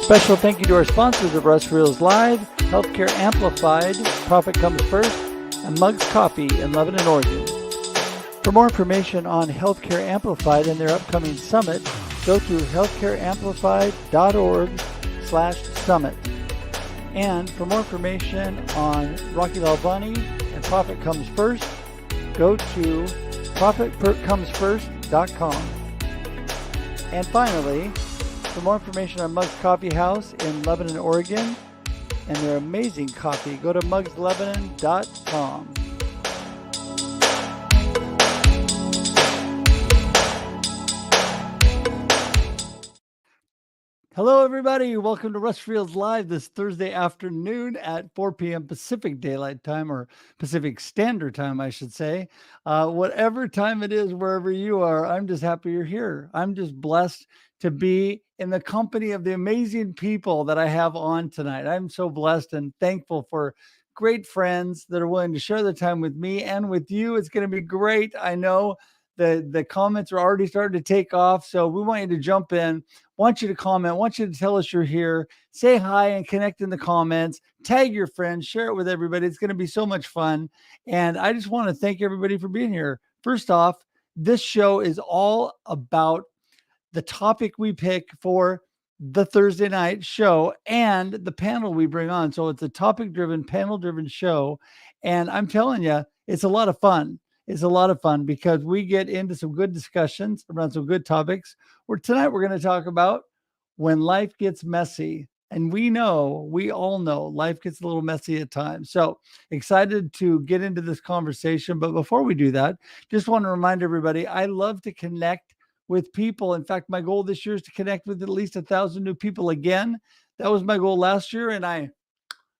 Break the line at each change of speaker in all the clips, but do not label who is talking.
Special thank you to our sponsors of Russ Reels Live, Healthcare Amplified, Profit Comes First, and Mugs Coffee in Lebanon, Oregon. For more information on Healthcare Amplified and their upcoming summit, go to healthcareamplified.org/summit. And for more information on Rocky Lalvani and Profit Comes First, go to profitcomesfirst.com. And finally, for more information on Mugs Coffee House in Lebanon, Oregon, and their amazing coffee, go to mugslebanon.com. Hello, everybody. Welcome to Russ Reels Live this Thursday afternoon at 4 p.m. Pacific Daylight Time, or Pacific Standard Time, I should say. Whatever time it is, wherever you are, I'm just happy you're here. I'm just blessed to be in the company of the amazing people that I have on tonight. I'm so blessed and thankful for great friends that are willing to share their time with me and with you. It's going to be great. I know the comments are already starting to take off, so we want you to jump in. Want you to comment, want you to tell us you're here, say hi and connect in the comments, tag your friends, share it with everybody. It's going to be so much fun. And I just want to thank everybody for being here. First off, this show is all about the topic we pick for the Thursday night show and the panel we bring on. So it's a topic-driven, panel-driven show. And I'm telling you, it's a lot of fun. It's a lot of fun because we get into some good discussions around some good topics. Tonight we're going to talk about when life gets messy. And we all know life gets a little messy at times. So excited to get into this conversation. But before we do that, just want to remind everybody, I love to connect with people. In fact, my goal this year is to connect with at least 1,000 new people again. That was my goal last year, and I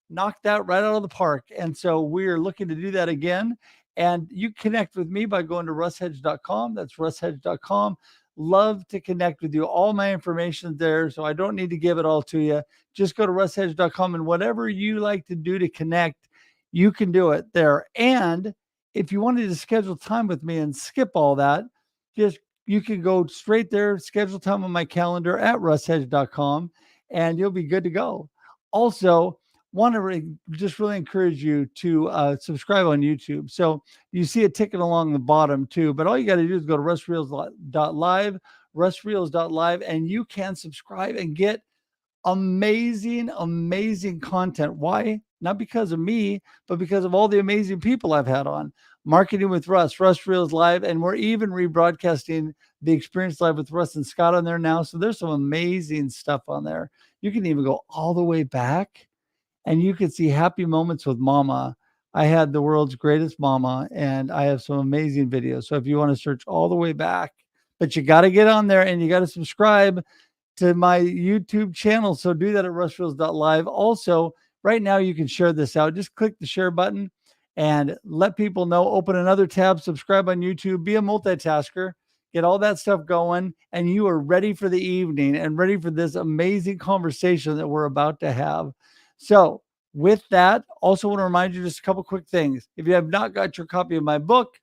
knocked that right out of the park. And so we're looking to do that again. And you connect with me by going to russhedge.com. That's russhedge.com. Love to connect with you. All my information there, so I don't need to give it all to you. Just go to russhedge.com, and whatever you like to do to connect, you can do it there. And if you wanted to schedule time with me and skip all that, you can go straight there, schedule time on my calendar at russhedge.com, and you'll be good to go. Also, want to just really encourage you to subscribe on YouTube. So you see it ticking along the bottom too, but all you got to do is go to russreels.live, russreels.live, and you can subscribe and get amazing, amazing content. Why? Not because of me, but because of all the amazing people I've had on. Marketing with Russ, Russ Reels Live, and we're even rebroadcasting the Experience Live with Russ and Scott on there now. So there's some amazing stuff on there. You can even go all the way back, and you can see happy moments with Mama. I had the world's greatest mama, and I have some amazing videos. So if you want to search all the way back, but you got to get on there and you got to subscribe to my YouTube channel. So do that at russreels.live. Also, right now you can share this out. Just click the share button and let people know. Open another tab, subscribe on YouTube, be a multitasker, get all that stuff going, and you are ready for the evening and ready for this amazing conversation that we're about to have. So with that, also want to remind you just a couple quick things. If you have not got your copy of my book,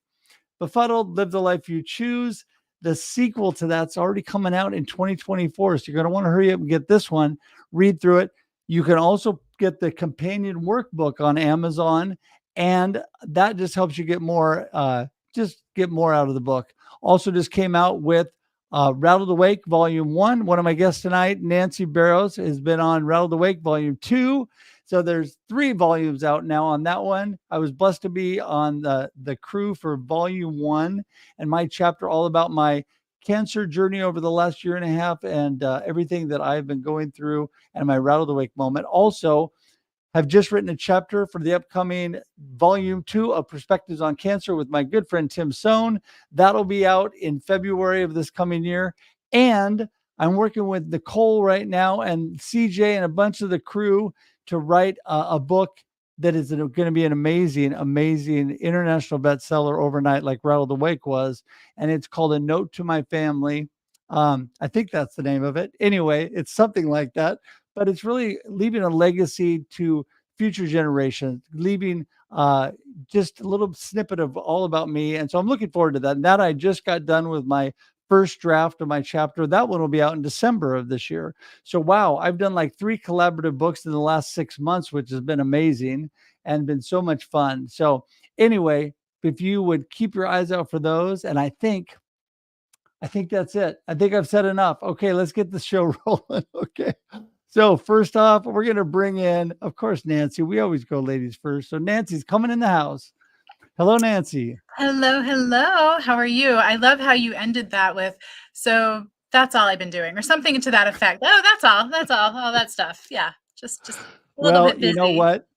Befuddled, Live the Life You Choose, the sequel to that's already coming out in 2024. So you're going to want to hurry up and get this one, read through it. You can also get the companion workbook on Amazon, and that just helps you get more, out of the book. Also just came out with Rattled Awake Volume 1. One of my guests tonight, Nancy Barrows, has been on Rattled Awake Volume 2. So there's 3 volumes out now on that one. I was blessed to be on the crew for Volume 1 and my chapter all about my cancer journey over the last year and a half and everything that I've been going through and my Rattled Awake moment. Also, have just written a chapter for the upcoming Volume 2 of Perspectives on Cancer with my good friend Tim Sohn. That'll be out in February of this coming year. And I'm working with Nicole right now and CJ and a bunch of the crew to write a book that is going to be an amazing, amazing international bestseller overnight like Rattled Awake was. And it's called A Note to My Family. I think that's the name of it. Anyway, it's something like that. But it's really leaving a legacy to future generations, leaving just a little snippet of all about me. And so I'm looking forward to that. And that I just got done with my first draft of my chapter. That one will be out in December of this year. So, wow, I've done like 3 collaborative books in the last 6 months, which has been amazing and been so much fun. So, anyway, if you would keep your eyes out for those, and I think that's it. I think I've said enough. Okay, let's get the show rolling. Okay. So, first off, we're going to bring in, of course, Nancy. We always go ladies first. So, Nancy's coming in the house. Hello, Nancy.
Hello, hello. How are you? I love how you ended that with, so that's all I've been doing, or something to that effect. Oh, that's all that stuff. Yeah, just a little
Well,
bit
you know
busy.
what?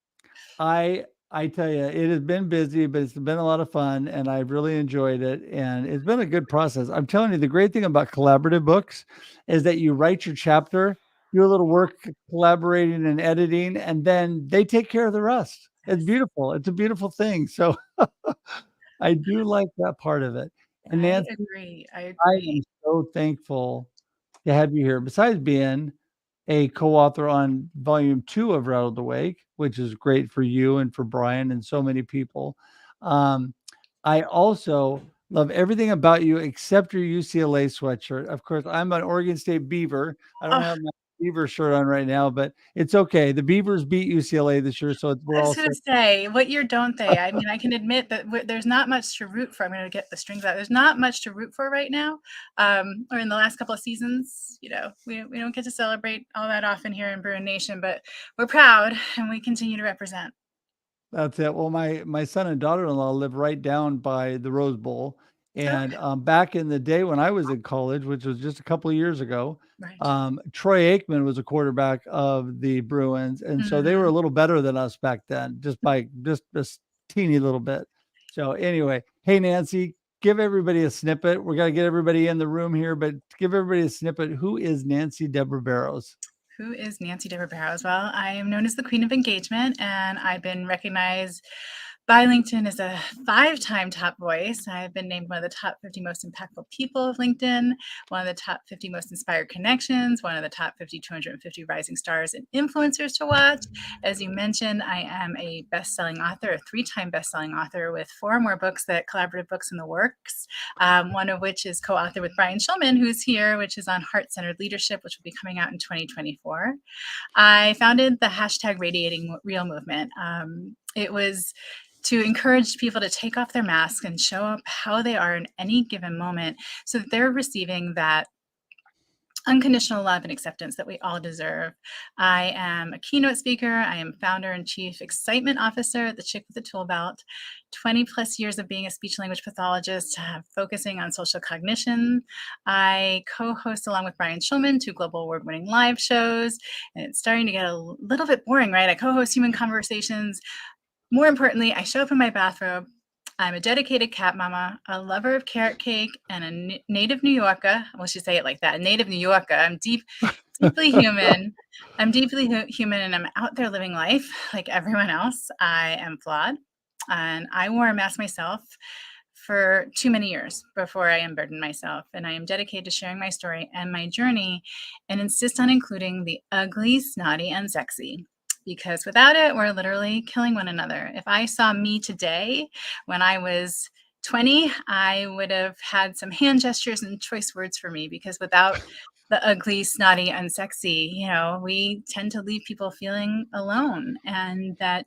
I tell you, it has been busy, but it's been a lot of fun, and I've really enjoyed it, and it's been a good process. I'm telling you, the great thing about collaborative books is that you write your chapter, do a little work collaborating and editing, and then they take care of the rest. It's
Yes,
beautiful. It's a beautiful thing. So I do like that part of it. And
I
Nancy,
agree. I
I
agree.
am so thankful to have you here. Besides being a co-author on volume 2 of Rattled Awake, which is great for you and for Brian and so many people. Um, I also love everything about you except your UCLA sweatshirt. Of course, I'm an Oregon State Beaver. I don't
Oh,
have my Beaver shirt on right now, but it's okay. The Beavers beat UCLA this year, so we're
I
all
was gonna
set.
say, what year don't they? I mean, I can admit that there's not much to root for. I'm gonna get the strings out. There's not much to root for right now, or in the last couple of seasons. We don't get to celebrate all that often here in Bruin Nation, but we're proud and we continue to represent.
That's it. Well, my son and daughter-in-law live right down by the Rose Bowl, and,
Okay,
back in the day when I was in college, which was just a couple of years ago,
right.
Troy Aikman was a quarterback of the Bruins, and so they were a
Mhm.
little better than us back then, just by just this teeny little bit. So, anyway, hey, Nancy, give everybody a snippet. We're gonna get everybody in the room here, but give everybody a snippet. Who is Nancy Deborah Barrows?
Who is Nancy Debra Barrows? Well, I am known as the Queen of Engagement, and I've been recognized by LinkedIn as a 5-time top voice. I've been named one of the top 50 most impactful people of LinkedIn, one of the top 50 most inspired connections, one of the top 50 250 rising stars and influencers to watch. As you mentioned, I am a best-selling author, a 3-time best-selling author with 4 more books, that collaborative books in the works, one of which is co-authored with Brian Schulman, who's here, which is on heart-centered leadership, which will be coming out in 2024. I founded the hashtag Radiating Real movement. It was to encourage people to take off their masks and show up how they are in any given moment so that they're receiving that unconditional love and acceptance that we all deserve. I am a keynote speaker. I am founder and chief excitement officer at the Chick with the Tool Belt. 20 plus years of being a speech language pathologist, focusing on social cognition. I co-host along with Brian Schulman 2 global award-winning live shows, and it's starting to get a little bit boring, right? I co-host Human Conversations. More importantly, I show up in my bathrobe. I'm a dedicated cat mama, a lover of carrot cake, and a native New Yorker. Well, she say it like that, a native New Yorker. I'm deeply human. I'm deeply human, and I'm out there living life like everyone else. I am flawed, and I wore a mask myself for too many years before I unburdened myself. And I am dedicated to sharing my story and my journey, and insist on including the ugly, snotty, and sexy, because without it, we're literally killing one another. If I saw me today when I was 20, I would have had some hand gestures and choice words for me, because without the ugly, snotty, unsexy, we tend to leave people feeling alone, and that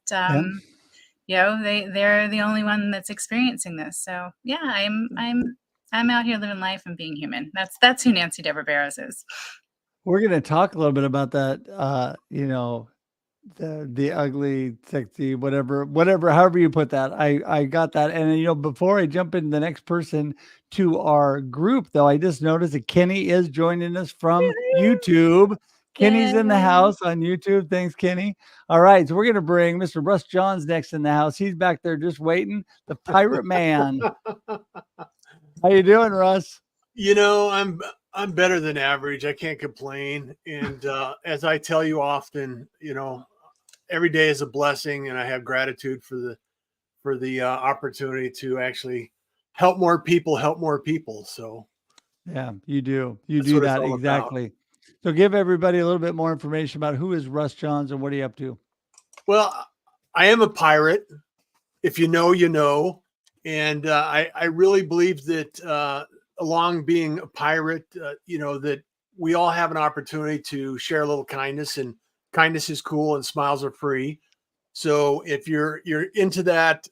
Yeah.
they're the only one that's experiencing this. So yeah, I'm out here living life and being human. That's who Nancy Deborah Barrows is.
We're gonna talk a little bit about that, the ugly, sexy, whatever, however you put that. I got that. And before I jump into the next person to our group, though, I just noticed that Kenny is joining us from YouTube. Kenny's in the
Yay.
house on YouTube. Thanks, Kenny. All right, so we're gonna bring Mr. Russ Johns next in the house. He's back there just waiting. The Pirate Man. How you doing, Russ?
I'm better than average. I can't complain. And as I tell you often, every day is a blessing, and I have gratitude for the opportunity to actually help more people. So
Yeah, you do. You
that's
do
what it's
that
all about.
exactly. So give everybody a little bit more information about who is Russ Johns and what are you up to?
Well, I am a pirate. If you know, you know. And I really believe that along being a pirate, that we all have an opportunity to share a little kindness, and kindness is cool and smiles are free. So if you're into that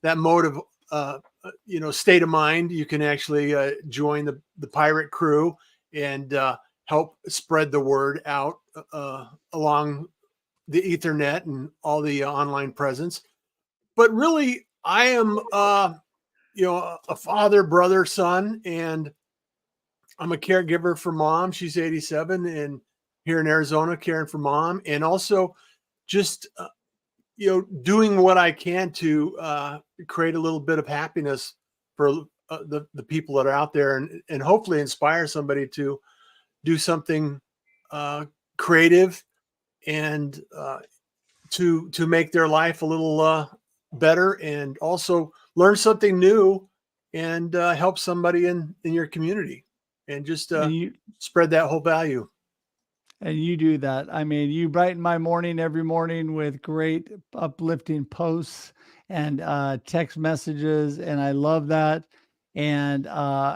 mode of state of mind, you can actually join the pirate crew and help spread the word out along the Ethernet and all the online presence. But really, I am a father, brother, son, and I'm a caregiver for mom. She's 87 and here in Arizona, caring for mom, and also just doing what I can to create a little bit of happiness for the people that are out there, and hopefully inspire somebody to do something creative and to make their life a little better, and also learn something new and help somebody in your community, and just spread that whole value.
And you do that. I mean, you brighten my morning every morning with great uplifting posts and text messages, and I love that. And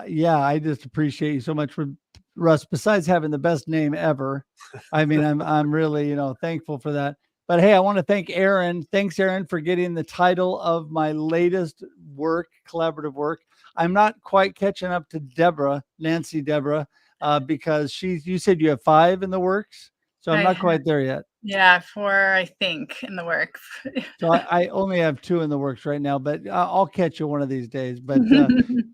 yeah, I just appreciate you so much for Russ. Besides having the best name ever, I mean, I'm really thankful for that. But hey, I want to thank Aaron. Thanks, Aaron, for getting the title of my latest work, collaborative work. I'm not quite catching up to Debra, Nancy Debra, because you said you have 5 in the works. So I'm not quite there yet.
Yeah, 4, I think, in the works.
So I only have 2 in the works right now, but I'll catch you one of these days. But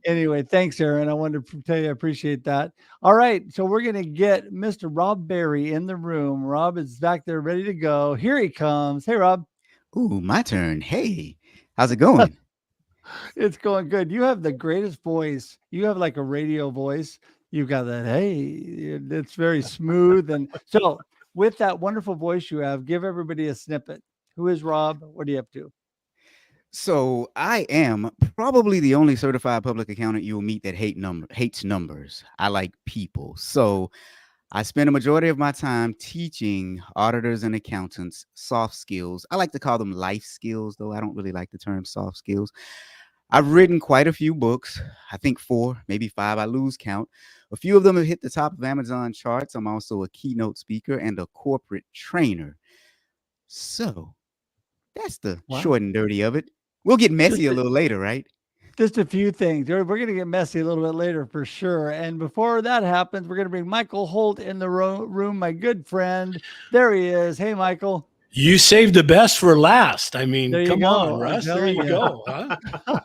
anyway, thanks, Aaron. I wanted to tell you I appreciate that. All right. So we're going to get Mr. Rob Berry in the room. Rob is back there ready to go. Here he comes. Hey, Rob.
Ooh, my turn. Hey, how's it going?
It's going good. You have the greatest voice. You have like a radio voice. You've got that. Hey, it's very smooth. And so with that wonderful voice you have, give everybody a snippet. Who is Rob? What are you up to?
So I am probably the only certified public accountant you'll meet that hates numbers. I like people. So I spend a majority of my time teaching auditors and accountants soft skills. I like to call them life skills, though I don't really like the term soft skills. I've written quite a few books. I think 4, maybe 5. I lose count. A few of them have hit the top of Amazon charts. I'm also a keynote speaker and a corporate trainer. So that's the short and dirty of it. We'll get messy a little later, right?
Just a few things. We're going to get messy a little bit later for sure. And before that happens, we're going to bring Michael Holt in the room, my good friend. There he is. Hey, Michael.
You saved the best for last. I mean, come on,
go.
Russ. There you go. Huh?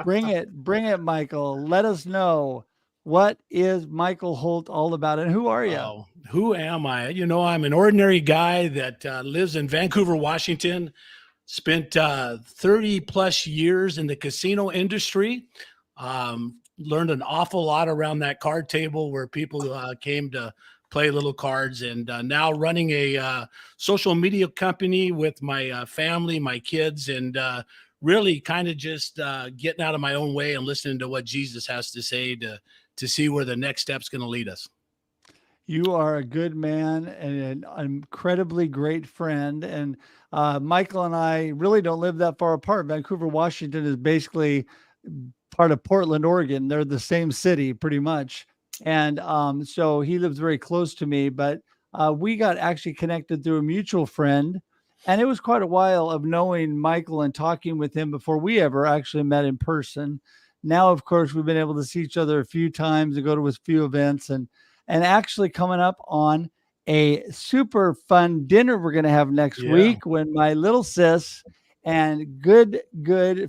Bring it, Michael. Let us know, what is Michael Holt all about, and who are you?
Oh, who am I? I'm an ordinary guy that lives in Vancouver, Washington. Spent 30 plus years in the casino industry. Learned an awful lot around that card table where people came to play little cards, and now running a social media company with my family, my kids, and really kind of just getting out of my own way and listening to what Jesus has to say to see where the next step's going to lead us.
You are a good man and an incredibly great friend. And Michael and I really don't live that far apart. Vancouver, Washington is basically part of Portland, Oregon. They're the same city pretty much. And so he lives very close to me, but we got actually connected through a mutual friend. And it was quite a while of knowing Michael and talking with him before we ever actually met in person. Now, of course, we've been able to see each other a few times and go to a few events, and actually coming up on a super fun dinner we're going to have next week when my little sis and good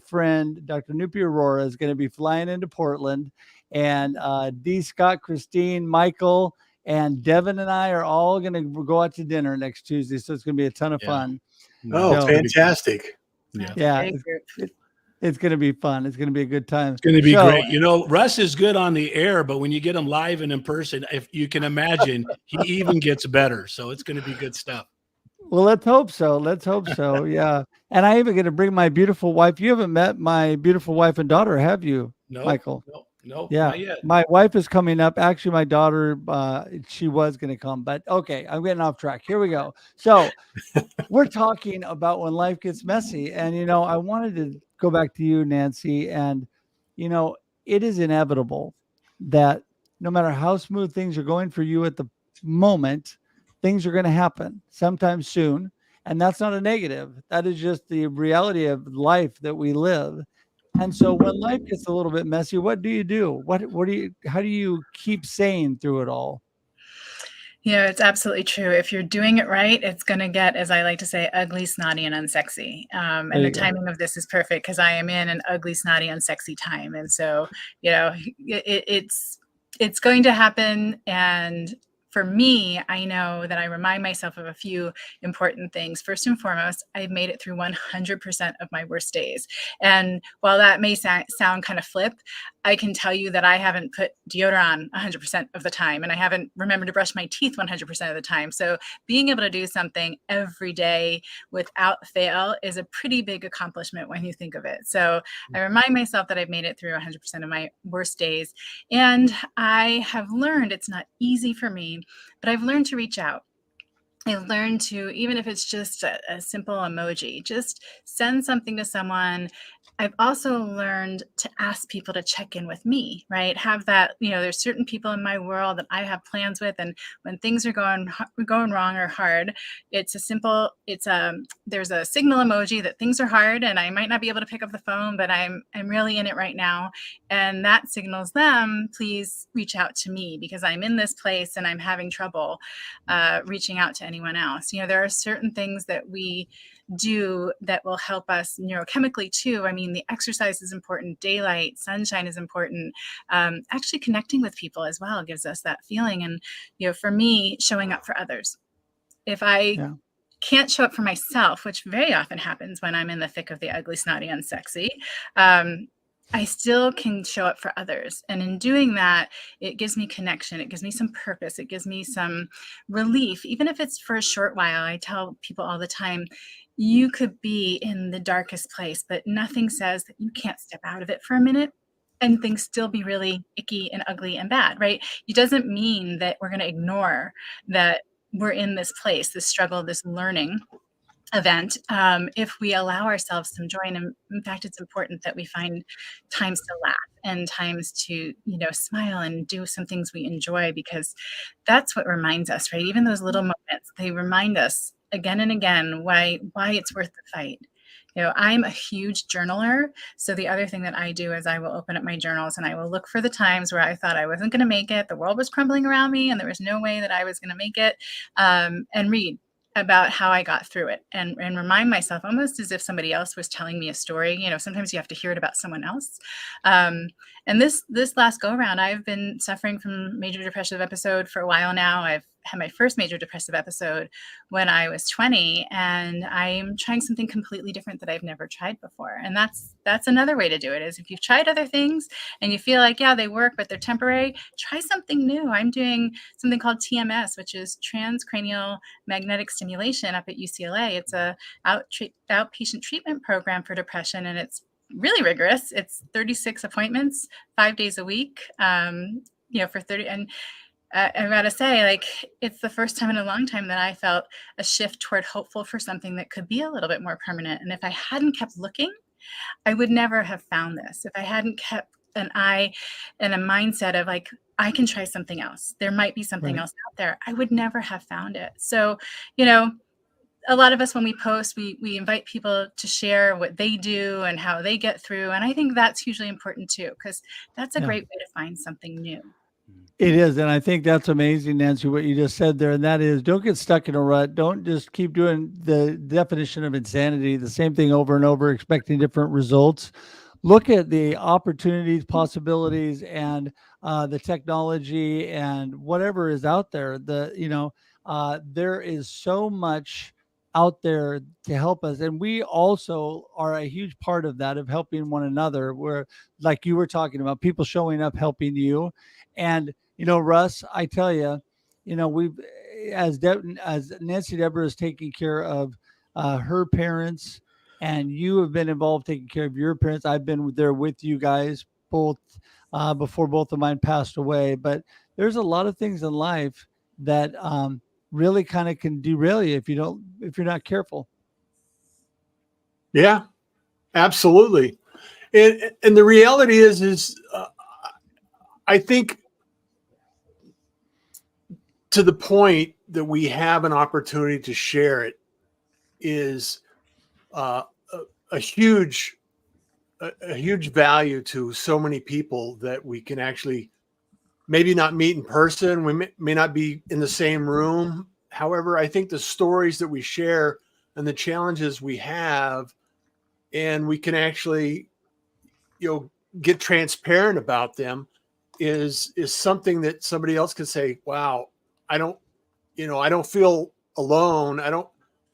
friend, Dr. Nupi Aurora, is going to be flying into Portland. And D. Scott, Christine, Michael, and Devin and I are all going to go out to dinner next Tuesday. So it's going to be a ton of fun.
Oh, so, fantastic.
Yeah. It's going to be fun. It's going to be a good time.
It's going to be great. Russ is good on the air, but when you get him live and in person, if you can imagine, he even gets better. So it's going to be good stuff.
Well, let's hope so. Yeah. And I even going to bring my beautiful wife. You haven't met my beautiful wife and daughter, have you, Michael?
No,
yeah.
Not yet.
My wife is coming up. Actually, my daughter, she was going to come, but okay, I'm getting off track. Here we go. So we're talking about when life gets messy. And, I wanted to go back to you, Nancy, and, it is inevitable that no matter how smooth things are going for you at the moment, things are going to happen sometime soon. And that's not a negative. That is just the reality of life that we live. And so when life gets a little bit messy, what do you do? How do you keep sane through it all?
It's absolutely true. If you're doing it right, it's going to get, as I like to say, ugly, snotty, and unsexy.
There
And
you
the
go.
timing of this is perfect because I am in an ugly, snotty, unsexy time. And so, it's going to happen. And for me, I know that I remind myself of a few important things. First and foremost, I've made it through 100% of my worst days. And while that may sound kind of flip, I can tell you that I haven't put deodorant on 100% of the time, and I haven't remembered to brush my teeth 100% of the time. So being able to do something every day without fail is a pretty big accomplishment when you think of it. So I remind myself that I've made it through 100% of my worst days. And I have learned, it's not easy for me, but I've learned to reach out. I've learned to, even if it's just a simple emoji, just send something to someone. I've also learned to ask people to check in with me, right? Have that, there's certain people in my world that I have plans with. And when things are going wrong or hard, there's a signal emoji that things are hard and I might not be able to pick up the phone, but I'm really in it right now. And that signals them, please reach out to me because I'm in this place and I'm having trouble reaching out to anyone else. There are certain things that we do that will help us neurochemically too. I mean, the exercise is important, daylight, sunshine is important. Actually connecting with people as well gives us that feeling. And, for me, showing up for others. If I can't show up for myself, which very often happens when I'm in the thick of the ugly, snotty, unsexy, I still can show up for others. And in doing that, it gives me connection. It gives me some purpose. It gives me some relief, even if it's for a short while. I tell people all the time, you could be in the darkest place, but nothing says that you can't step out of it for a minute and things still be really icky and ugly and bad, right? It doesn't mean that we're going to ignore that we're in this place, this struggle, this learning event, if we allow ourselves some joy. And in fact, it's important that we find times to laugh and times to, smile and do some things we enjoy, because that's what reminds us, right? Even those little moments, they remind us again and again why it's worth the fight. I'm a huge journaler. So the other thing that I do is I will open up my journals and I will look for the times where I thought I wasn't going to make it. The world was crumbling around me and there was no way that I was going to make it, and read about how I got through it and remind myself almost as if somebody else was telling me a story. Sometimes you have to hear it about someone else. And this last go around, I've been suffering from major depressive episode for a while now. I've had my first major depressive episode when I was 20, and I'm trying something completely different that I've never tried before. And that's another way to do it, is if you've tried other things and you feel like, yeah, they work, but they're temporary, try something new. I'm doing something called TMS, which is transcranial magnetic stimulation up at UCLA. It's a outpatient treatment program for depression, and it's really rigorous. It's 36 appointments, 5 days a week, for 30. And I gotta say, it's the first time in a long time that I felt a shift toward hopeful for something that could be a little bit more permanent. And if I hadn't kept looking, I would never have found this. If I hadn't kept an eye and a mindset of I can try something else, there might be something else out there, I would never have found it. So, a lot of us, when we post, we invite people to share what they do and how they get through. And I think that's hugely important too, because that's a great way to find something new.
It is. And I think that's amazing, Nancy, what you just said there. And that is, don't get stuck in a rut. Don't just keep doing the definition of insanity, the same thing over and over, expecting different results. Look at the opportunities, possibilities, and the technology and whatever is out there. There is so much out there to help us, and we also are a huge part of that, of helping one another, where, like you were talking about, people showing up helping you. And Russ, I tell you, we've, as Nancy Debra is taking care of her parents, and you have been involved taking care of your parents. I've been there with you guys both before both of mine passed away. But there's a lot of things in life that really kind of can derail you if you're not careful.
Yeah, absolutely. And the reality is I think to the point that we have an opportunity to share it is uh, a huge value to so many people that we can actually maybe not meet in person. We may not be in the same room. However, I think the stories that we share and the challenges we have, and we can actually, get transparent about them, is something that somebody else can say, wow, I don't, I don't feel alone. I don't,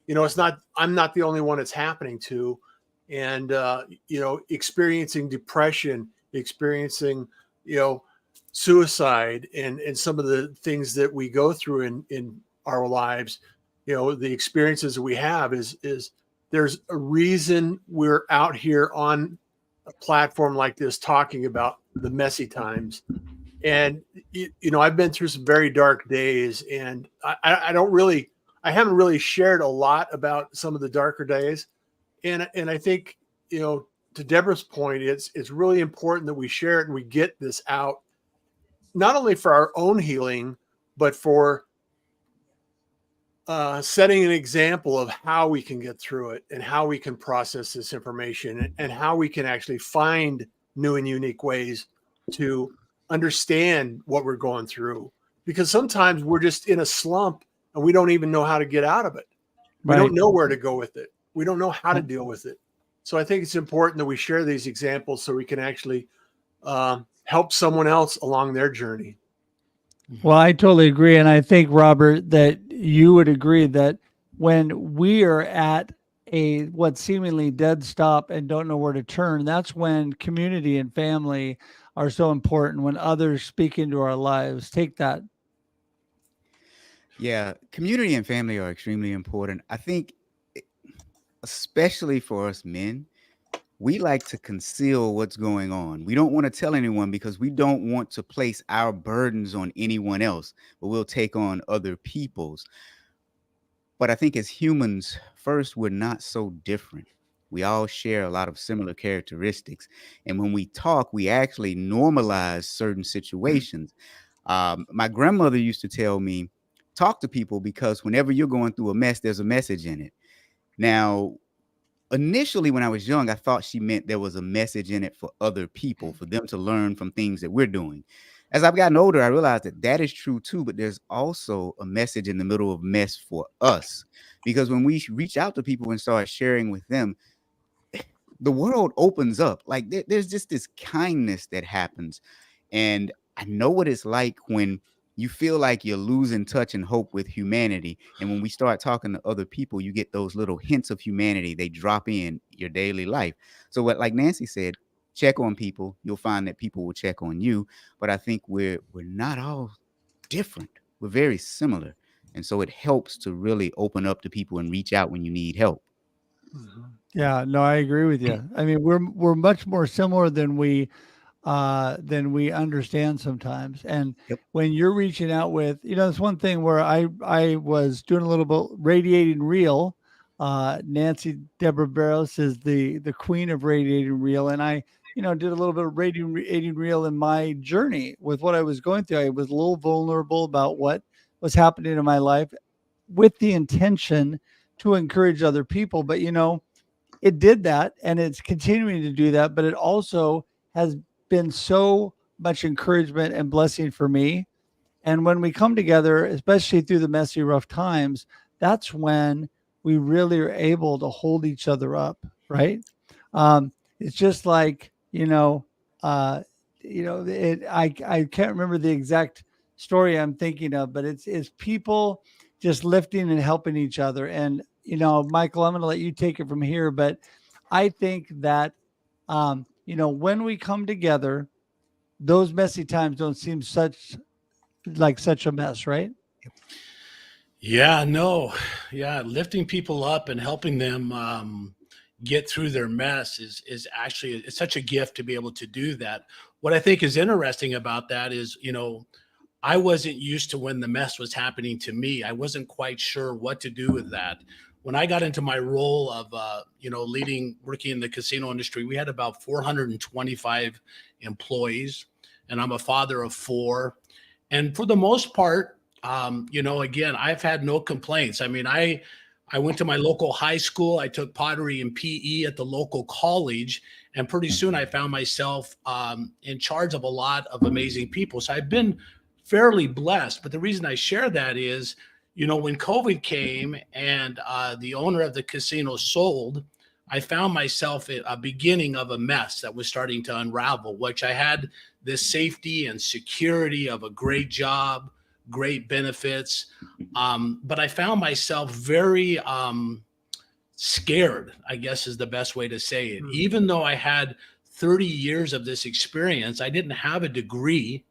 it's not, I'm not the only one it's happening to. And, experiencing depression, experiencing, suicide, and some of the things that we go through in our lives, the experiences that we have is there's a reason we're out here on a platform like this talking about the messy times. And I've been through some very dark days, and I haven't really shared a lot about some of the darker days. And I think, to Debra's point, it's really important that we share it and we get this out, not only for our own healing, but for setting an example of how we can get through it and how we can process this information and how we can actually find new and unique ways to understand what we're going through. Because sometimes we're just in a slump and we don't even know how to get out of it. We don't know where to go with it. We don't know how to deal with it. So I think it's important that we share these examples so we can actually help someone else along their journey.
Well, I totally agree. And I think, Robert, that you would agree that when we are at a what seemingly dead stop and don't know where to turn, that's when community and family are so important, when others speak into our lives. Take that.
Yeah, community and family are extremely important. I think, especially for us men, we like to conceal what's going on. We don't want to tell anyone because we don't want to place our burdens on anyone else, but we'll take on other people's. But I think as humans, first, we're not so different. We all share a lot of similar characteristics. And when we talk, we actually normalize certain situations. My grandmother used to tell me, talk to people because whenever you're going through a mess, there's a message in it. Now, initially, when I was young, I thought she meant there was a message in it for other people, for them to learn from things that we're doing. As I've gotten older, I realized that that is true too, but there's also a message in the middle of mess for us. Because when we reach out to people and start sharing with them, the world opens up. Like there's just this kindness that happens. And I know what it's like when you feel like you're losing touch and hope with humanity. And when we start talking to other people, you get those little hints of humanity. They drop in your daily life. So what, like Nancy said, check on people. You'll find that people will check on you. But I think we're not all different. We're very similar. And so it helps to really open up to people and reach out when you need help.
Yeah, no, I agree with you. I mean, we're much more similar than we understand sometimes. And
Yep.
when you're reaching out with, it's one thing where I was doing a little bit radiating real. Nancy Debra Barrows is the queen of radiating real, and I did a little bit of radiating real in my journey with what I was going through. I was a little vulnerable about what was happening in my life, with the intention to encourage other people. But it did that, and it's continuing to do that. But it also has been so much encouragement and blessing for me. And when we come together, especially through the messy, rough times, that's when we really are able to hold each other up, right? It's just like, I can't remember the exact story I'm thinking of, but it's people just lifting and helping each other. And, Michael, I'm going to let you take it from here, but I think that, when we come together, those messy times don't seem such a mess, right?
Yeah, no. Yeah, lifting people up and helping them get through their mess is actually it's such a gift to be able to do that. What I think is interesting about that is, I wasn't used to when the mess was happening to me. I wasn't quite sure what to do with that. When I got into my role of, working in the casino industry, we had about 425 employees. and I'm a father of 4. And for the most part, again, I've had no complaints. I mean, I went to my local high school. I took pottery and PE at the local college, and pretty soon I found myself in charge of a lot of amazing people. So I've been fairly blessed. But the reason I share that is, when COVID came and the owner of the casino sold, I found myself at a beginning of a mess that was starting to unravel, which I had this safety and security of a great job, great benefits. But I found myself very scared, I guess is the best way to say it. Even though I had 30 years of this experience, I didn't have a degree.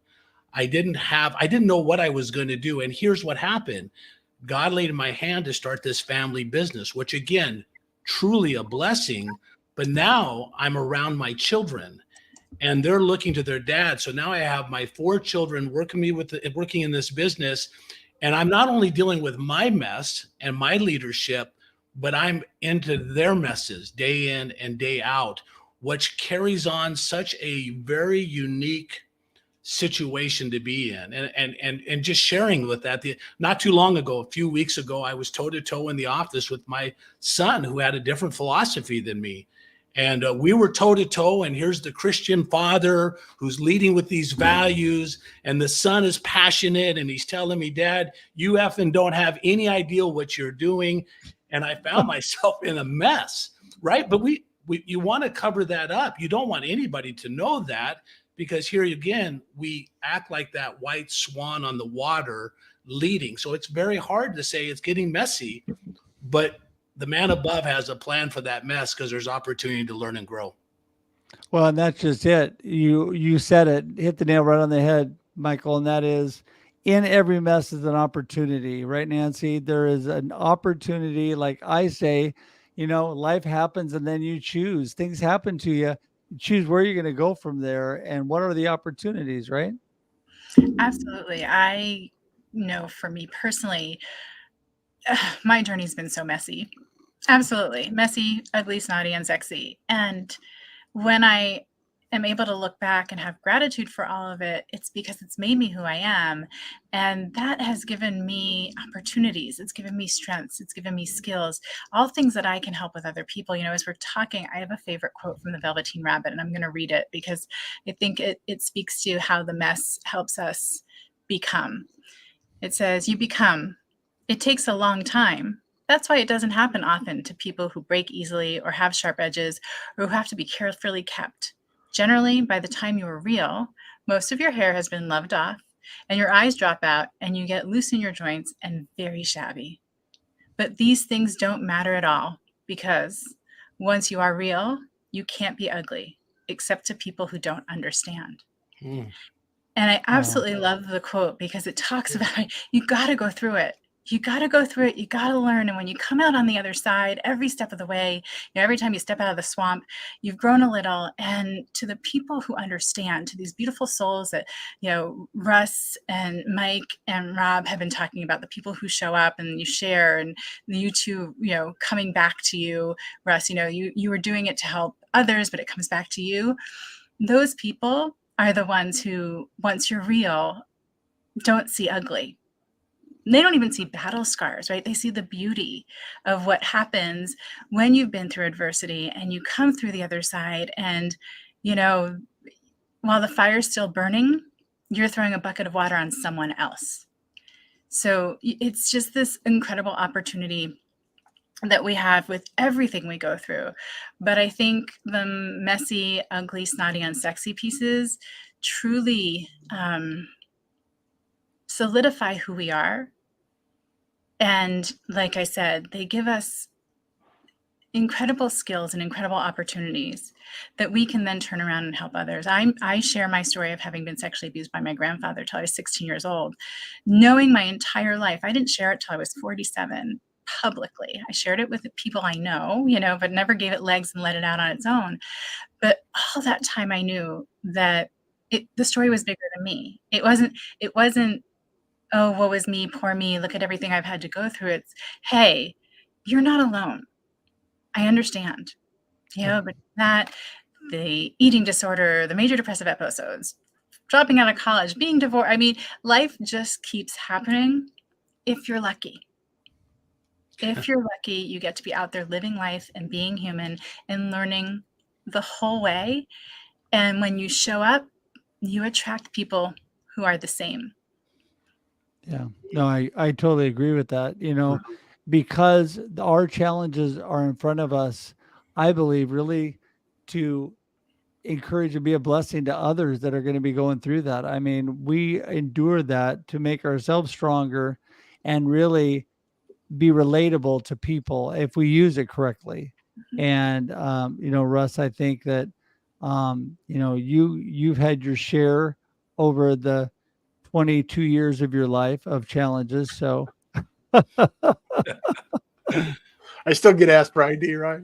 I didn't know what I was going to do. And here's what happened. God laid in my hand to start this family business, which again, truly a blessing. But now I'm around my children and they're looking to their dad. So now I have my 4 children working in this business. And I'm not only dealing with my mess and my leadership, but I'm into their messes day in and day out, which carries on such a very unique situation to be in. And just sharing with that, not too long ago, a few weeks ago, I was toe to toe in the office with my son who had a different philosophy than me. And we were toe to toe, and here's the Christian father who's leading with these values, and the son is passionate, and he's telling me, Dad, you effing don't have any idea what you're doing. And I found myself in a mess, right? But you want to cover that up. You don't want anybody to know that, because here again, we act like that white swan on the water leading. So it's very hard to say it's getting messy, but the man above has a plan for that mess because there's opportunity to learn and grow.
Well, and that's just it. You said it, hit the nail right on the head, Michael, and that is, in every mess is an opportunity, right, Nancy? There is an opportunity, like I say, life happens and then you choose. Things happen to you. You choose where you're going to go from there and what are the opportunities, right?
Absolutely. I know for me personally, my journey's been so messy. Absolutely. Messy, ugly, snotty, and sexy. And when I am able to look back and have gratitude for all of it, it's because it's made me who I am. And that has given me opportunities. It's given me strengths. It's given me skills, all things that I can help with other people. As we're talking, I have a favorite quote from the Velveteen Rabbit, and I'm going to read it because I think it speaks to how the mess helps us become. It says, "You become. It takes a long time. That's why it doesn't happen often to people who break easily or have sharp edges or who have to be carefully kept. Generally, by the time you are real, most of your hair has been loved off and your eyes drop out and you get loose in your joints and very shabby. But these things don't matter at all because once you are real, you can't be ugly, except to people who don't understand." And I absolutely love the quote because it talks about you got to go through it. You got to go through it. You got to learn. And when you come out on the other side, every step of the way, every time you step out of the swamp, you've grown a little. And to the people who understand, to these beautiful souls that, Russ and Mike and Rob have been talking about, the people who show up and you share, and you two, coming back to you, Russ, you were doing it to help others, but it comes back to you. Those people are the ones who, once you're real, don't see ugly. They don't even see battle scars, right? They see the beauty of what happens when you've been through adversity and you come through the other side. And, while the fire's still burning, you're throwing a bucket of water on someone else. So it's just this incredible opportunity that we have with everything we go through. But I think the messy, ugly, snotty, unsexy pieces truly solidify who we are. And like I said, they give us incredible skills and incredible opportunities that we can then turn around and help others. I share my story of having been sexually abused by my grandfather till I was 16 years old, knowing my entire life. I didn't share it till I was 47 publicly. I shared it with the people I know, but never gave it legs and let it out on its own. But all that time I knew that the story was bigger than me. It wasn't, oh, woe is me, poor me, look at everything I've had to go through. It's, hey, you're not alone. I understand. But that, the eating disorder, the major depressive episodes, dropping out of college, being divorced. I mean, life just keeps happening if you're lucky. If you're lucky, you get to be out there living life and being human and learning the whole way. And when you show up, you attract people who are the same.
Yeah, no, I totally agree with that. Because our challenges are in front of us, I believe really to encourage and be a blessing to others that are going to be going through that. I mean, we endure that to make ourselves stronger and really be relatable to people if we use it correctly. And Russ, I think that you've had your share over the 22 years of your life of challenges. So
I still get asked for ID, right?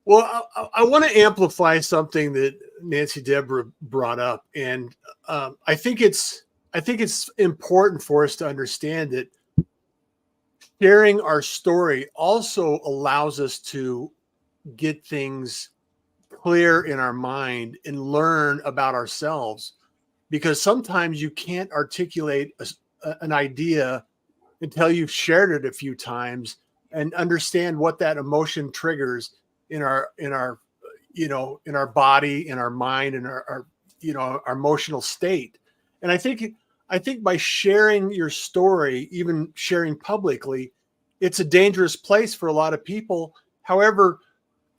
Well, I want to amplify something that Nancy Debra brought up, and I think it's important for us to understand that sharing our story also allows us to get things clear in our mind and learn about ourselves, because sometimes you can't articulate an idea until you've shared it a few times and understand what that emotion triggers in our in our body, in our mind, in our our emotional state. And I think by sharing your story, even sharing publicly, it's a dangerous place for a lot of people. However,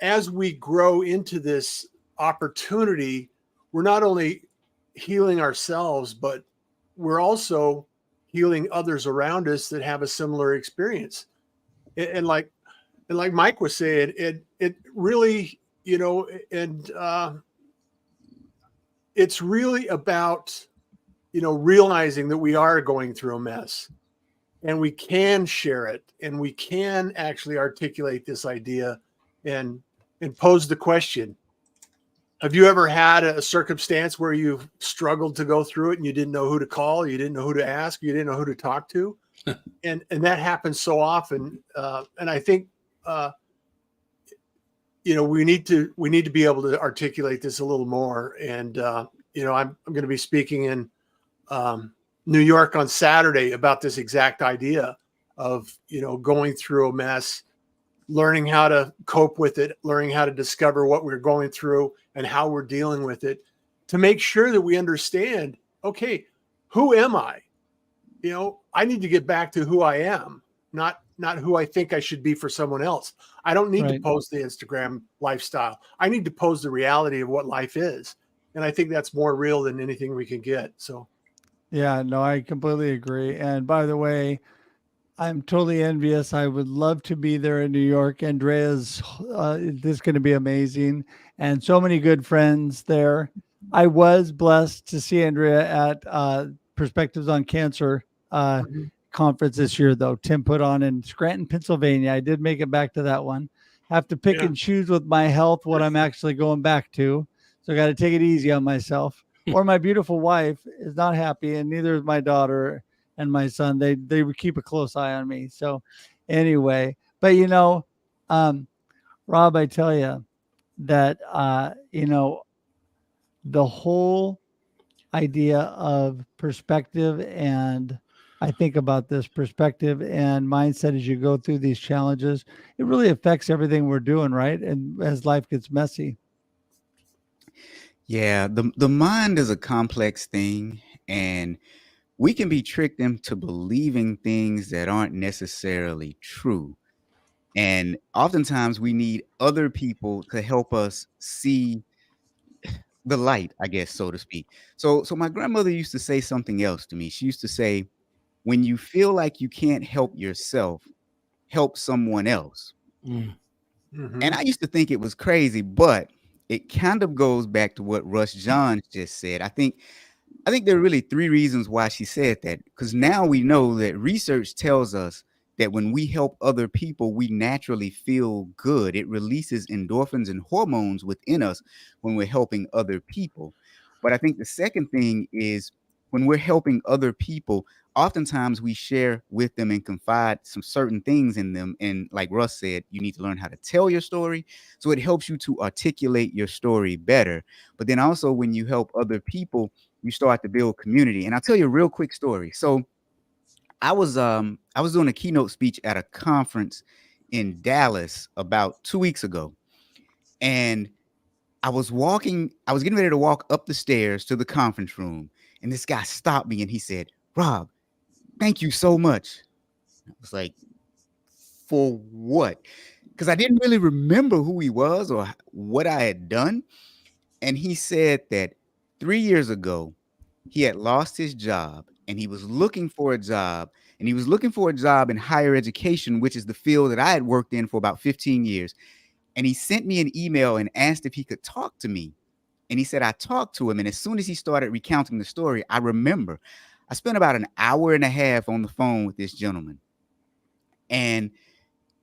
as we grow into this opportunity, we're not only healing ourselves, but we're also healing others around us that have a similar experience. And like Mike was saying, it really, and it's really about, realizing that we are going through a mess and we can share it and we can actually articulate this idea and pose the question. Have you ever had a circumstance where you've struggled to go through it and you didn't know who to call, you didn't know who to ask, you didn't know who to talk to? And that happens so often. And I think, we need to be able to articulate this a little more. And, I'm going to be speaking in New York on Saturday about this exact idea of, going through a mess, learning how to cope with it, learning how to discover what we're going through and how we're dealing with it, to make sure that we understand, okay, who am I? I need to get back to who I am, not who I think I should be for someone else. I don't need to post the Instagram lifestyle. I need to pose the reality of what life is. And I think that's more real than anything we can get. So, yeah,
no, I completely agree. And by the way, I'm totally envious. I would love to be there in New York. Andrea's, this is going to be amazing. And so many good friends there. I was blessed to see Andrea at Perspectives on Cancer conference this year, though. Tim put on in Scranton, Pennsylvania. I did make it back to that one. Have to pick and choose with my health what I'm actually going back to. So I got to take it easy on myself. Or my beautiful wife is not happy, and neither is my daughter and my son. They keep a close eye on me. So anyway, but Rob, I tell you that the whole idea of perspective, and I think about this perspective and mindset as you go through these challenges, it really affects everything we're doing, right? And as life gets messy.
Yeah, the mind is a complex thing, and we can be tricked into believing things that aren't necessarily true. And oftentimes we need other people to help us see the light, I guess, so to speak. So my grandmother used to say something else to me. She used to say, when you feel like you can't help yourself, help someone else.
Mm.
And I used to think it was crazy, but it kind of goes back to what Russ Johns just said. I think there are really three reasons why she said that, because now we know that research tells us that when we help other people, we naturally feel good. It releases endorphins and hormones within us when we're helping other people. But I think the second thing is when we're helping other people, oftentimes we share with them and confide some certain things in them. And like Russ said, you need to learn how to tell your story. So it helps you to articulate your story better. But then also when you help other people, you start to build community. And I'll tell you a real quick story. So I was doing a keynote speech at a conference in Dallas about 2 weeks ago. And I was getting ready to walk up the stairs to the conference room. And this guy stopped me and he said, "Rob, thank you so much." I was like, "For what?" Because I didn't really remember who he was or what I had done. And he said that 3 years ago, he had lost his job and he was looking for a job. And he was looking for a job in higher education, which is the field that I had worked in for about 15 years. And he sent me an email and asked if he could talk to me. And he said, I talked to him. And as soon as he started recounting the story, I remember I spent about an hour and a half on the phone with this gentleman. And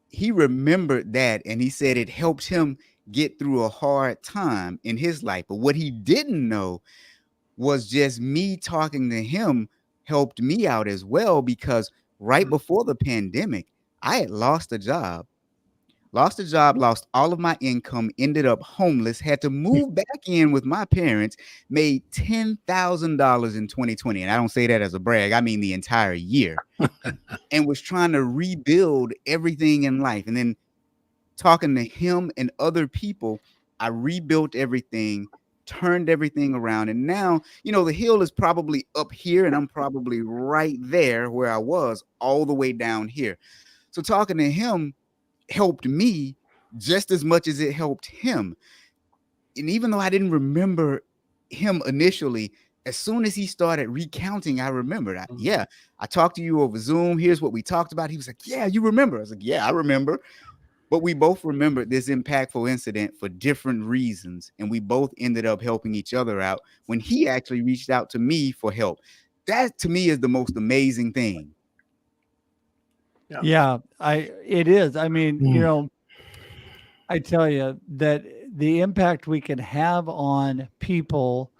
he remembered that. And he said it helped him get through a hard time in his life. But what he didn't know was just me talking to him helped me out as well, because right before the pandemic, I had lost a job. Lost all of my income, ended up homeless, had to move back in with my parents, made $10,000 in 2020. And I don't say that as a brag, I mean the entire year. And was trying to rebuild everything in life. And then talking to him and other people, I rebuilt everything, turned everything around. And now, the hill is probably up here and I'm probably right there where I was, all the way down here. So talking to him helped me just as much as it helped him. And even though I didn't remember him initially, as soon as he started recounting, I remembered. I talked to you over Zoom. Here's what we talked about. He was like, "Yeah, you remember?" I was like, "Yeah, I remember." But we both remembered this impactful incident for different reasons. And we both ended up helping each other out when he actually reached out to me for help. That to me is the most amazing thing.
Yeah, it is. I mean, I tell you that the impact we can have on people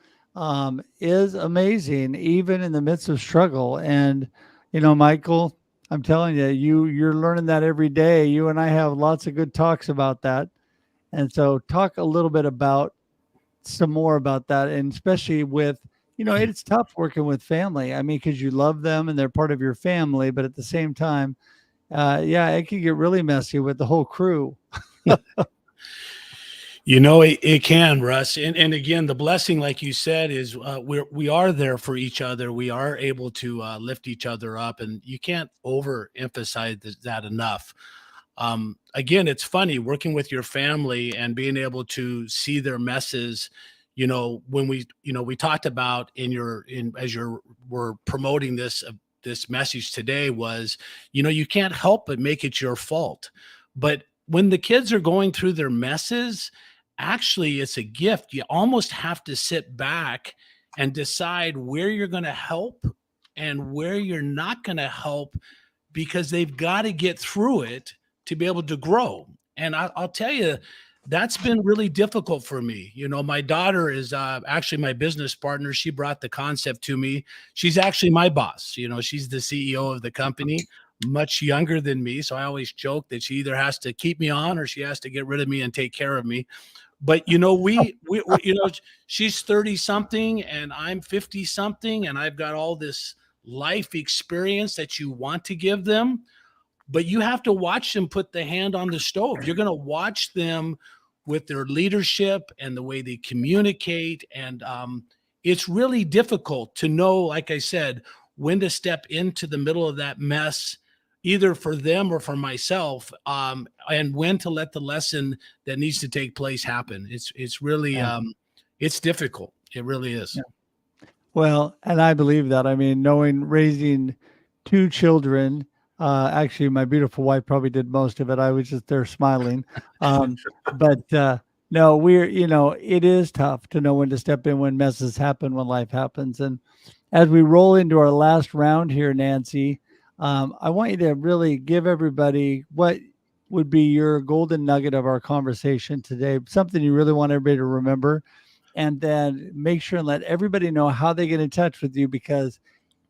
is amazing, even in the midst of struggle. And Michael, I'm telling you, you're learning that every day. You and I have lots of good talks about that. And so, talk a little bit about some more about that, and especially with it's tough working with family. I mean, because you love them and they're part of your family, but at the same time, it can get really messy with the whole crew.
It can, Russ. And again, the blessing, like you said, is we are there for each other. We are able to lift each other up, and you can't overemphasize that enough. Again, it's funny working with your family and being able to see their messes. When we talked about we're promoting this message today was, you can't help but make it your fault. But when the kids are going through their messes, actually it's a gift. You almost have to sit back and decide where you're going to help and where you're not going to help, because they've got to get through it to be able to grow. And I'll tell you, that's been really difficult for me. My daughter is actually my business partner. She brought the concept to me. She's actually my boss. She's the CEO of the company, much younger than me. So I always joke that she either has to keep me on or she has to get rid of me and take care of me. But we she's 30 something and I'm 50 something, and I've got all this life experience that you want to give them, but you have to watch them put the hand on the stove. You're going to watch them with their leadership and the way they communicate. And it's really difficult to know, like I said, when to step into the middle of that mess, either for them or for myself, and when to let the lesson that needs to take place happen. It's really, it's difficult. It really is.
Yeah. Well, and I believe that. I mean, raising two children, actually, my beautiful wife probably did most of it. I was just there smiling. But no, it is tough to know when to step in, when messes happen, when life happens. And as we roll into our last round here, Nancy, I want you to really give everybody what would be your golden nugget of our conversation today, something you really want everybody to remember, and then make sure and let everybody know how they get in touch with you, because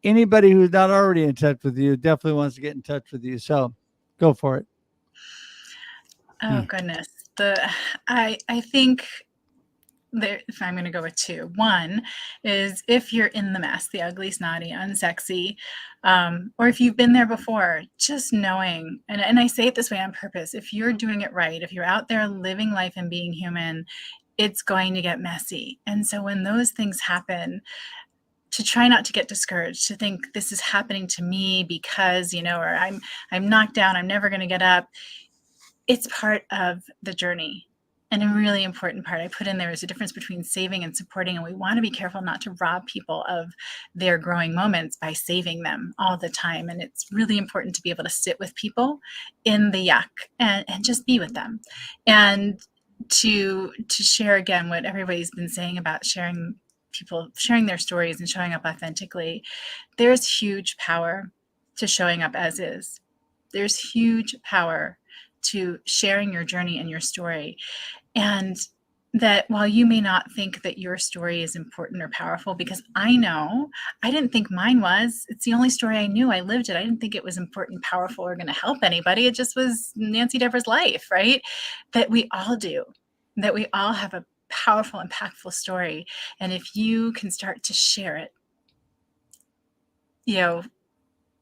anybody who's not already in touch with you definitely wants to get in touch with you. So go for it.
Oh goodness. I think there, if I'm going to go with two. One is if you're in the mess, the ugly, snotty, unsexy, or if you've been there before, just knowing, and I say it this way on purpose, if you're doing it right, if you're out there living life and being human, it's going to get messy. And so when those things happen, to try not to get discouraged, to think this is happening to me because, or I'm knocked down, I'm never going to get up. It's part of the journey. And a really important part I put in there is the difference between saving and supporting. And we want to be careful not to rob people of their growing moments by saving them all the time. And it's really important to be able to sit with people in the yuck and just be with them. And to share again what everybody's been saying about people sharing their stories and showing up authentically. There's huge power to showing up as is. There's huge power to sharing your journey and your story. And that while you may not think that your story is important or powerful, because I know I didn't think mine was, it's the only story I knew. I lived it. I didn't think it was important, powerful, or going to help anybody. It just was Nancy Debra's life, right? That we all do, that we all have a powerful, impactful story. And if you can start to share it,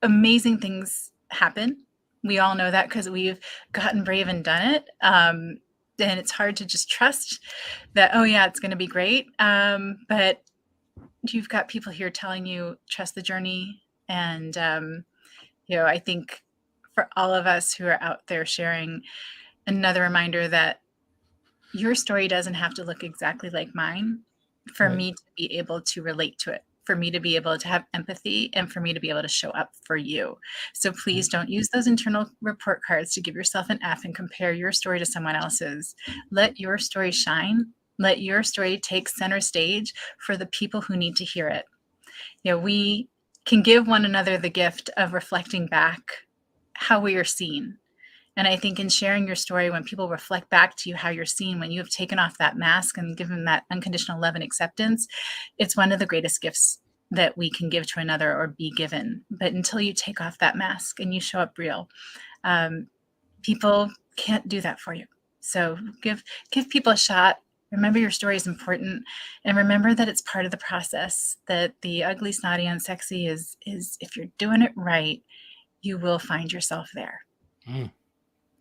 amazing things happen. We all know that because we've gotten brave and done it. And it's hard to just trust that, oh yeah, it's going to be great. But you've got people here telling you, trust the journey. And, I think for all of us who are out there sharing, another reminder that your story doesn't have to look exactly like mine for me to be able to relate to it, for me to be able to have empathy, and for me to be able to show up for you. So please don't use those internal report cards to give yourself an F and compare your story to someone else's. Let your story shine. Let your story take center stage for the people who need to hear it. We can give one another the gift of reflecting back how we are seen. And I think in sharing your story, when people reflect back to you how you're seen, when you have taken off that mask and given that unconditional love and acceptance, it's one of the greatest gifts that we can give to another or be given. But until you take off that mask and you show up real, people can't do that for you. So give people a shot. Remember your story is important, and remember that it's part of the process, that the ugly, snotty, unsexy is if you're doing it right, you will find yourself there.
Mm.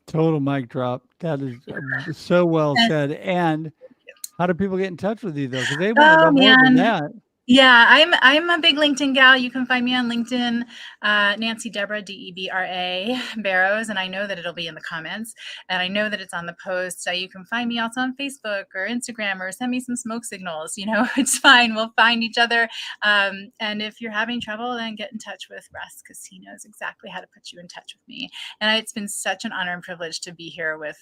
Total mic drop. That is so well said. And how do people get in touch with you though? Because they want to know more than that.
Yeah, I'm a big LinkedIn gal. You can find me on LinkedIn, Nancy Debra, Debra, Barrows, and I know that it'll be in the comments, and I know that it's on the post. So you can find me also on Facebook or Instagram, or send me some smoke signals. It's fine. We'll find each other. And if you're having trouble, then get in touch with Russ, because he knows exactly how to put you in touch with me. And it's been such an honor and privilege to be here with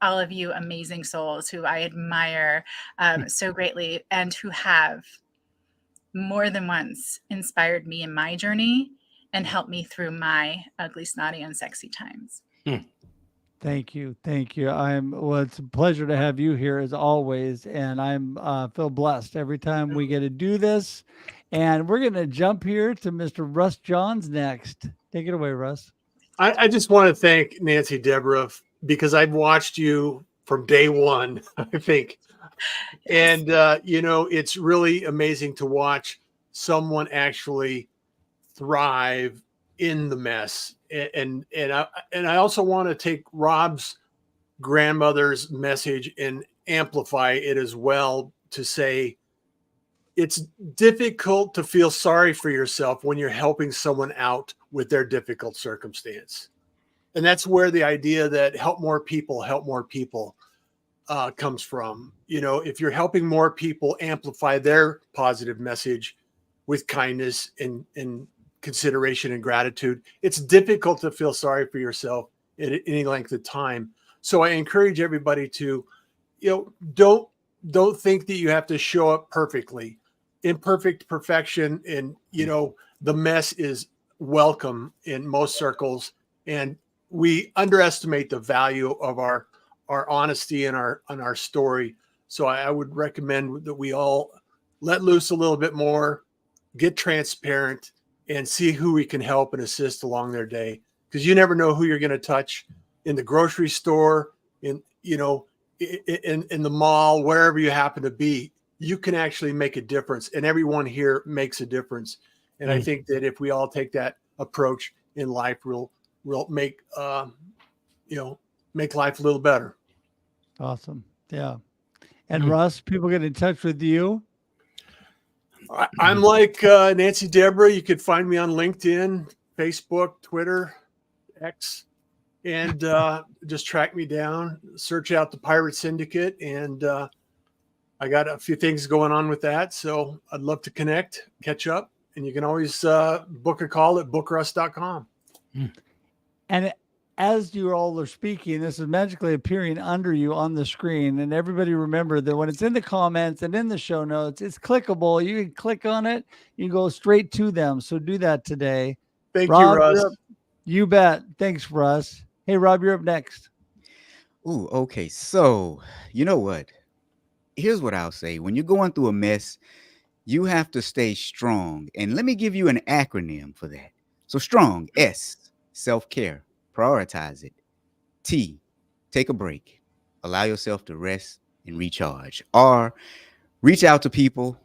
all of you amazing souls who I admire so greatly, and who have more than once inspired me in my journey and helped me through my ugly, snotty, unsexy times.
Thank you. It's a pleasure to have you here as always. And I'm feel blessed every time we get to do this. And we're going to jump here to Mr. Russ Johns next. Take it away, Russ.
I just want to thank Nancy Debra, because I've watched you from day one, I think. Yes. And, it's really amazing to watch someone actually thrive in the mess. And I also want to take Rob's grandmother's message and amplify it as well, to say it's difficult to feel sorry for yourself when you're helping someone out with their difficult circumstance. And that's where the idea that help more people comes from. If you're helping more people amplify their positive message with kindness and consideration and gratitude, it's difficult to feel sorry for yourself at any length of time. So I encourage everybody to, don't think that you have to show up perfectly. Imperfect perfection, and the mess is welcome in most circles, and we underestimate the value of our honesty and our story. So I would recommend that we all let loose a little bit more, get transparent, and see who we can help and assist along their day. Because you never know who you're going to touch in the grocery store, in the mall, wherever you happen to be. You can actually make a difference, and everyone here makes a difference. And I think that if we all take that approach in life, we'll make make life a little better.
Awesome. Yeah. And Russ, people get in touch with you.
I'm like Nancy Debra. You could find me on LinkedIn, Facebook, Twitter, X, and just track me down, search out the Pirate Syndicate. And I got a few things going on with that. So I'd love to connect, catch up. And you can always book a call at bookruss.com.
And as you all are speaking, this is magically appearing under you on the screen. And everybody remember that when it's in the comments and in the show notes, it's clickable. You can click on it. You go straight to them. So do that today.
Thank
Rob,
you, Russ.
You bet. Thanks, Russ. Hey, Rob, you're up next.
Ooh, okay. So you know what? Here's what I'll say. When you're going through a mess, you have to stay strong. And let me give you an acronym for that. So strong, S, self-care. Prioritize it. T, take a break. Allow yourself to rest and recharge. R, reach out to people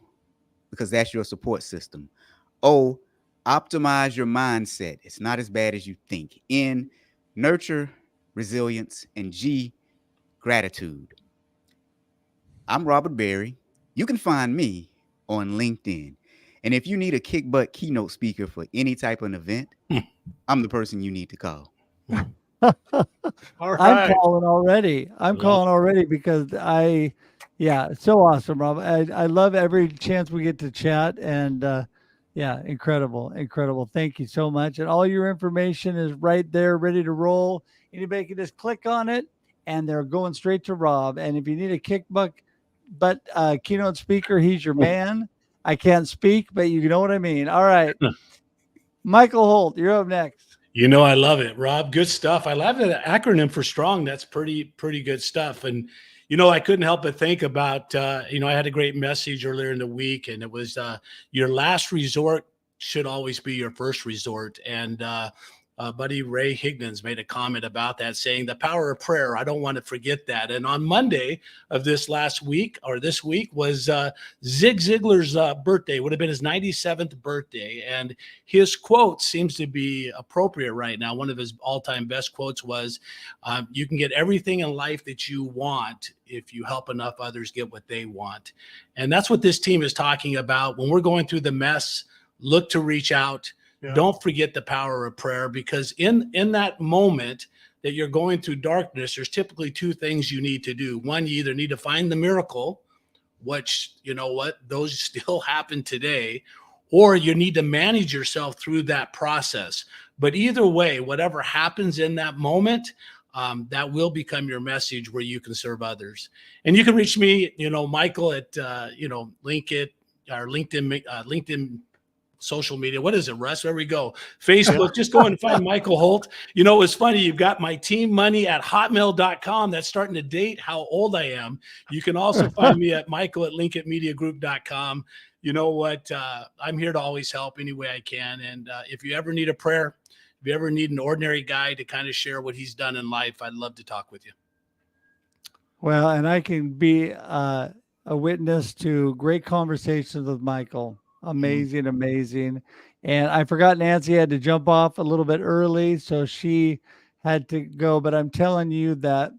because that's your support system. O, optimize your mindset. It's not as bad as you think. N, nurture resilience. And G, gratitude. I'm Robert Berry. You can find me on LinkedIn. And if you need a kick butt keynote speaker for any type of event, I'm the person you need to call.
All right.
I'm calling already. Calling already because it's so awesome, Rob. I love every chance we get to chat, and incredible. Thank you so much. And all your information is right there, ready to roll. Anybody can just click on it, and they're going straight to Rob. And if you need a kick butt keynote speaker, he's your man. I can't speak, but you know what I mean. All right. Michael Holt, you're up next.
I love it, Rob. Good stuff. I love the acronym for strong. That's pretty good stuff. And, I couldn't help but think about, I had a great message earlier in the week, and it was your last resort should always be your first resort. And buddy Ray Higgins made a comment about that, saying the power of prayer. I don't want to forget that. And on Monday of this week was Zig Ziglar's birthday. Would have been his 97th birthday. And his quote seems to be appropriate right now. One of his all-time best quotes was, you can get everything in life that you want if you help enough others get what they want. And that's what this team is talking about. When we're going through the mess, look to reach out. Yeah. Don't forget the power of prayer, because in that moment that you're going through darkness, there's typically two things you need to do. One, you either need to find the miracle, which, those still happen today, or you need to manage yourself through that process. But either way, whatever happens in that moment, that will become your message where you can serve others. And you can reach me, Michael at, LinkedIn social media. What is it, Russ? There we go. Facebook. Just go and find Michael Holt. It's funny. You've got my team money at hotmail.com. That's starting to date how old I am. You can also find me at michael@linkedmediagroup.com. You know what? I'm here to always help any way I can. And if you ever need a prayer, if you ever need an ordinary guy to kind of share what he's done in life, I'd love to talk with you.
Well, and I can be a witness to great conversations with Michael. Amazing. And I forgot Nancy had to jump off a little bit early, so she had to go. But I'm telling you that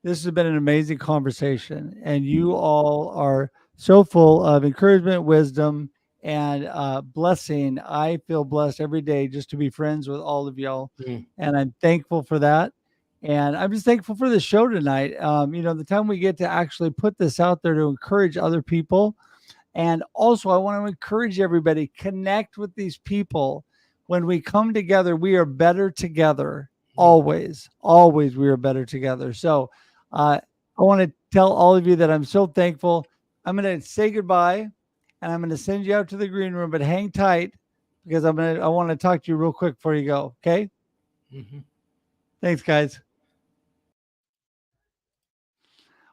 this has been an amazing conversation, and you all are so full of encouragement, wisdom, and blessing. I feel blessed every day just to be friends with all of y'all, and I'm thankful for that. And I'm just thankful for the show tonight. The time we get to actually put this out there to encourage other people. And also, I want to encourage everybody, connect with these people. When we come together, we are better together. Always we are better together. So I want to tell all of you that I'm so thankful. I'm going to say goodbye, and I'm going to send you out to the green room, but hang tight, because I want to talk to you real quick before you go. Okay? Thanks, guys.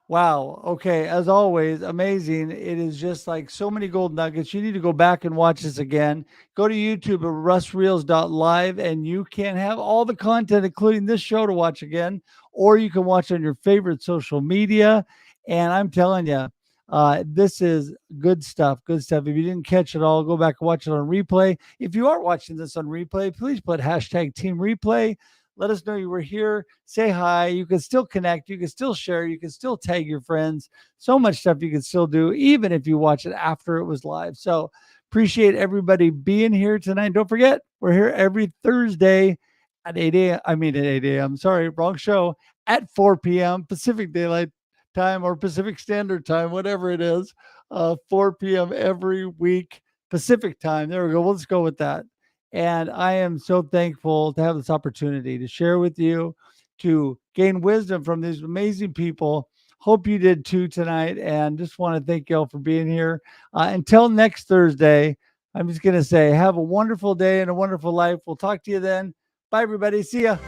Wow. Okay. As always, amazing. It is just like so many gold nuggets. You need to go back and watch this again. Go to YouTube at russreels.live and you can have all the content, including this show, to watch again, or you can watch on your favorite social media. And I'm telling you, this is good stuff. Good stuff. If you didn't catch it all, go back and watch it on replay. If you are watching this on replay, please put hashtag team replay. Let us know you were here. Say hi. You can still connect. You can still share. You can still tag your friends. So much stuff you can still do, even if you watch it after it was live. So appreciate everybody being here tonight. Don't forget, we're here every Thursday at 8 a.m. I mean, at 8 a.m. Sorry, wrong show. At 4 p.m. Pacific Daylight Time or Pacific Standard Time, whatever it is. 4 p.m. every week, Pacific Time. There we go. Let's go with that. And I am so thankful to have this opportunity to share with you, to gain wisdom from these amazing people. Hope you did too tonight. And just want to thank you all for being here. Until next Thursday, I'm just going to say, have a wonderful day and a wonderful life. We'll talk to you then. Bye, everybody. See ya.